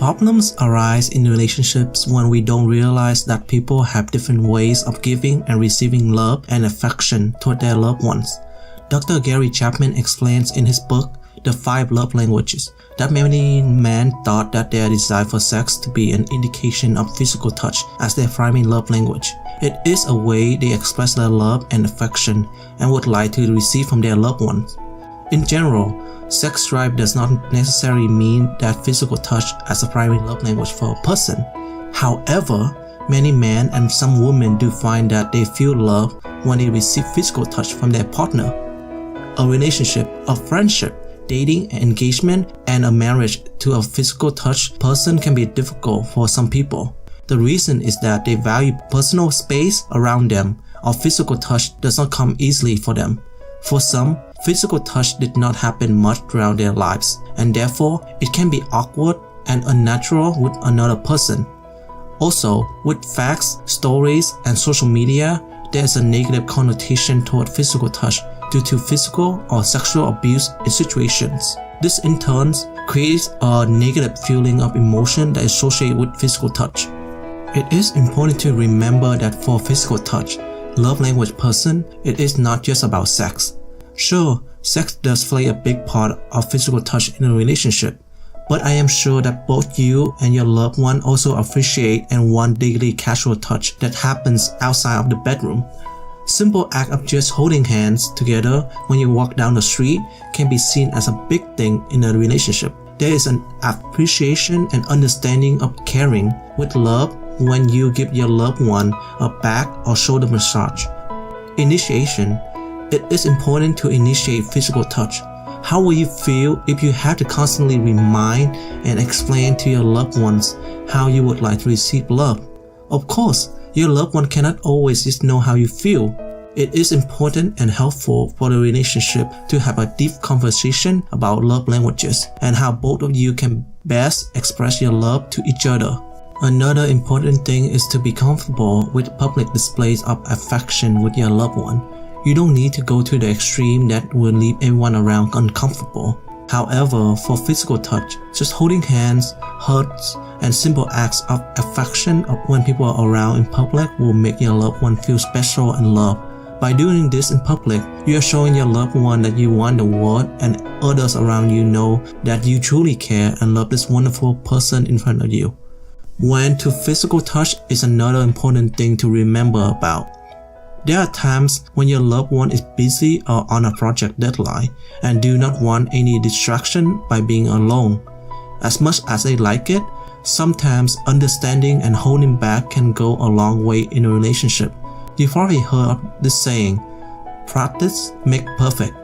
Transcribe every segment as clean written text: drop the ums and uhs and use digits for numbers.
Problems arise in relationships when we don't realize that people have different ways of giving and receiving love and affection toward their loved ones. Dr. Gary Chapman explains in his book, The 5 Love Languages, that many men thought that their desire for sex to be an indication of physical touch as their primary love language. It is a way they express their love and affection and would like to receive from their loved ones. In general, sex drive does not necessarily mean that physical touch as a primary love language for a person. However, many men and some women do find that they feel love when they receive physical touch from their partner. A relationship, a friendship, dating, engagement, and a marriage to a physical touch person can be difficult for some people. The reason is that they value personal space around them, or physical touch does not come easily for them. For some, physical touch did not happen much throughout their lives, and therefore it can be awkward and unnatural with another person. Also, with facts, stories, and social media, there is a negative connotation toward physical touch due to physical or sexual abuse in situations. This in turn creates a negative feeling of emotion that is associated with physical touch. It is important to remember that for physical touch, love language person, it is not just about sex. Sure, sex does play a big part of physical touch in a relationship, but I am sure that both you and your loved one also appreciate and want daily casual touch that happens outside of the bedroom. Simple act of just holding hands together when you walk down the street can be seen as a big thing in a relationship. There is an appreciation and understanding of caring with love when you give your loved one a back or shoulder massage. Initiation. It is important to initiate physical touch. How will you feel if you have to constantly remind and explain to your loved ones how you would like to receive love? Of course, your loved one cannot always just know how you feel. It is important and helpful for the relationship to have a deep conversation about love languages and how both of you can best express your love to each other. Another important thing is to be comfortable with public displays of affection with your loved one. You don't need to go to the extreme that will leave everyone around uncomfortable. However, for physical touch, just holding hands, hugs, and simple acts of affection when people are around in public will make your loved one feel special and loved. By doing this in public, you are showing your loved one that you want the world and others around you know that you truly care and love this wonderful person in front of you. When to physical touch is another important thing to remember about. There are times when your loved one is busy or on a project deadline and do not want any distraction by being alone. As much as they like it, sometimes understanding and holding back can go a long way in a relationship. You've already heard of this saying, practice makes perfect.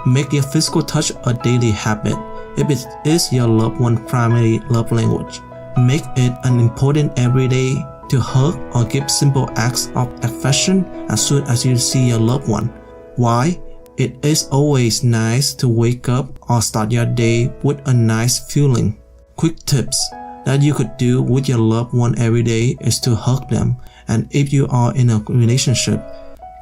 Make your physical touch a daily habit if it is your loved one's primary love language. Make it an important everyday to hug or give simple acts of affection as soon as you see your loved one. Why? It is always nice to wake up or start your day with a nice feeling. Quick tips that you could do with your loved one every day is to hug them, and if you are in a relationship,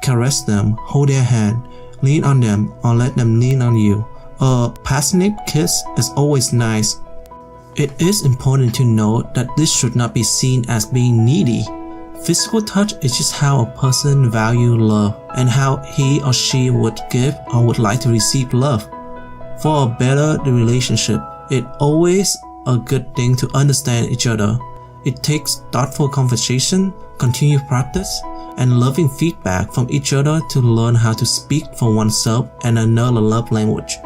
caress them, hold their hand, lean on them, or let them lean on you. A passionate kiss is always nice. It is important to note that this should not be seen as being needy. Physical touch is just how a person values love and how he or she would give or would like to receive love. For a better relationship, it's always a good thing to understand each other. It takes thoughtful conversation, continued practice, and loving feedback from each other to learn how to speak for oneself and another love language.